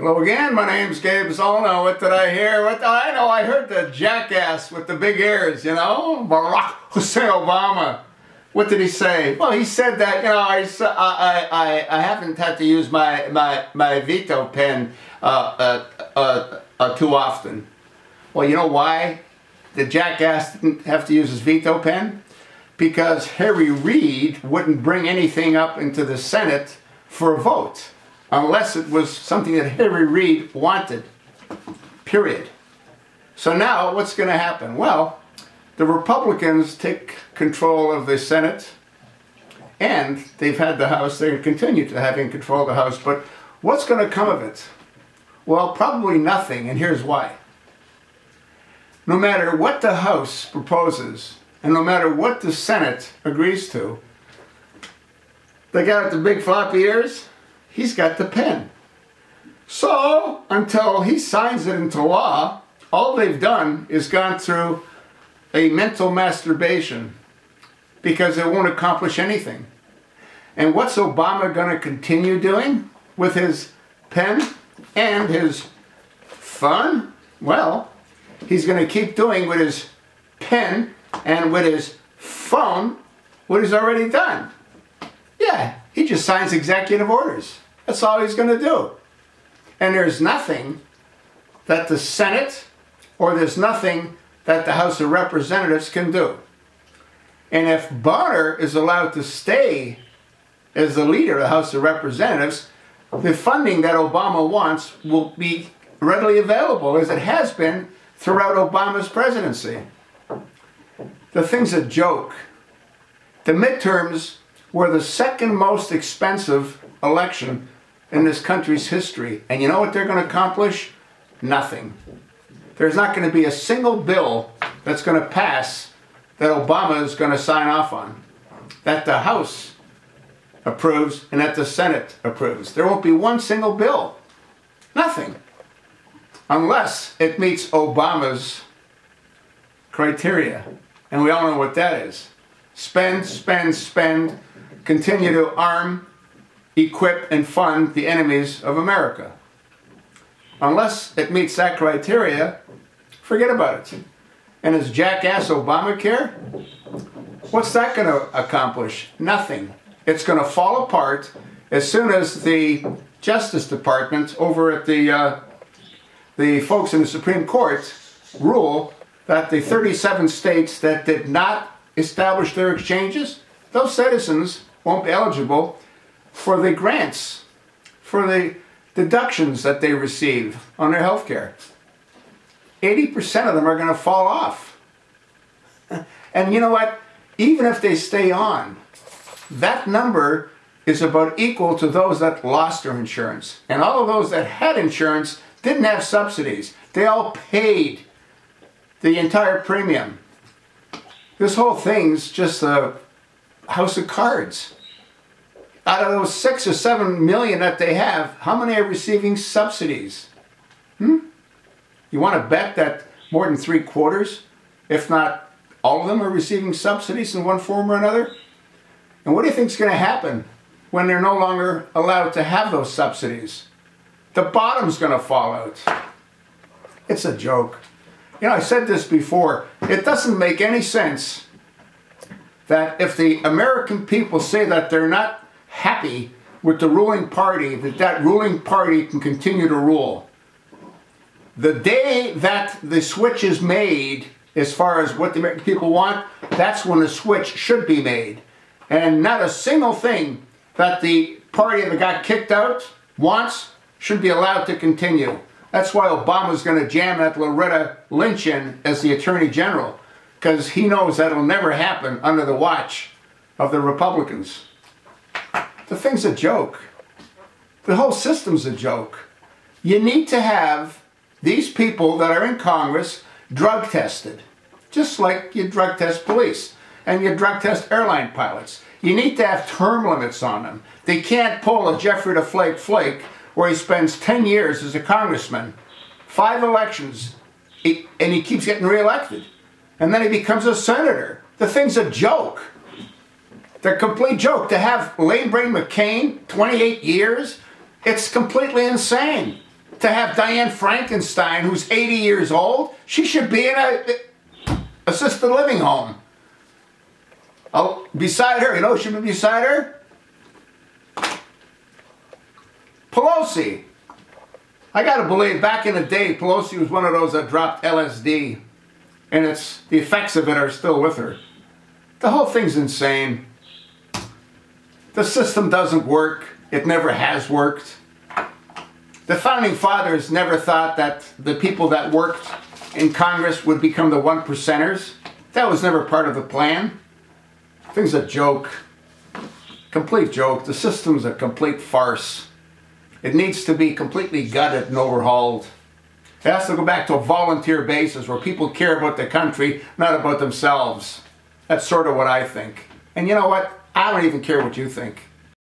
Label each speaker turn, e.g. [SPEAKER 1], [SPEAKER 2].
[SPEAKER 1] Hello again, my name's Gabe Zolno. What did I hear? I know, I heard the jackass with the big ears, you know, Barack Hussein Obama. What did he say? Well, he said that, you know, I haven't had to use my veto pen too often. Well, you know why the jackass didn't have to use his veto pen? Because Harry Reid wouldn't bring anything up into the Senate for a vote, unless it was something that Harry Reid wanted, period. So now what's going to happen? Well, the Republicans take control of the Senate, and they've had the House. They continue to having control of the House, but what's going to come of it? Well, probably nothing, and here's why. No matter what the House proposes, and no matter what the Senate agrees to, they got the big floppy ears. He's got the pen. So, until he signs it into law, all they've done is gone through a mental masturbation, because it won't accomplish anything. And what's Obama going to continue doing with his pen and his phone? Well, he's going to keep doing with his pen and with his phone what he's already done. Yeah, he just signs executive orders. That's all he's going to do. And there's nothing that the Senate or there's nothing that the House of Representatives can do. And if Bonner is allowed to stay as the leader of the House of Representatives, the funding that Obama wants will be readily available, as it has been throughout Obama's presidency. The thing's a joke. The midterms were the second most expensive election in this country's history. And you know what they're going to accomplish? Nothing. There's not going to be a single bill that's going to pass that Obama is going to sign off on, that the House approves and that the Senate approves. There won't be one single bill. Nothing. Unless it meets Obama's criteria. And we all know what that is. Spend, spend, spend. Continue to arm, equip, and fund the enemies of America. Unless it meets that criteria, forget about it. And is jackass Obamacare? What's that going to accomplish? Nothing. It's going to fall apart as soon as the Justice Department over at the folks in the Supreme Court rule that the 37 states that did not establish their exchanges, those citizens won't be eligible for the grants, for the deductions that they receive on their health care. 80% of them are going to fall off. And you know what? Even if they stay on, that number is about equal to those that lost their insurance. And all of those that had insurance didn't have subsidies. They all paid the entire premium. This whole thing's just a house of cards. Out of those 6 or 7 million that they have, how many are receiving subsidies? You want to bet that more than 3/4, if not all of them, are receiving subsidies in one form or another? And what do you think is going to happen when they're no longer allowed to have those subsidies? The bottom's going to fall out. It's a joke. You know, I said this before. It doesn't make any sense that if the American people say that they're not happy with the ruling party, that ruling party can continue to rule. The day that the switch is made, as far as what the American people want, that's when the switch should be made. And not a single thing that the party that got kicked out wants should be allowed to continue. That's why Obama's going to jam that Loretta Lynch in as the Attorney General, because he knows that'll never happen under the watch of the Republicans. The thing's a joke. The whole system's a joke. You need to have these people that are in Congress drug tested, just like you drug test police and you drug test airline pilots. You need to have term limits on them. They can't pull a Jeffrey the Flake Flake where he spends 10 years as a congressman, 5 elections, and he keeps getting reelected. And then he becomes a senator. The thing's a joke. The complete joke. To have Lane Brain McCain, 28 years, it's completely insane. to have Diane Frankenstein, who's 80 years old, she should be in a assisted living home. Oh, beside her, you know who should be beside her? Pelosi. I gotta believe back in the day, Pelosi was one of those that dropped LSD, and the effects of it are still with her. The whole thing's insane. The system doesn't work. It never has worked. The founding fathers never thought that the people that worked in Congress would become the 1%ers. That was never part of the plan. Thing's a joke. Complete joke. The system's a complete farce. It needs to be completely gutted and overhauled. It has to go back to a volunteer basis where people care about the country, not about themselves. That's sort of what I think. And you know what? I don't even care what you think.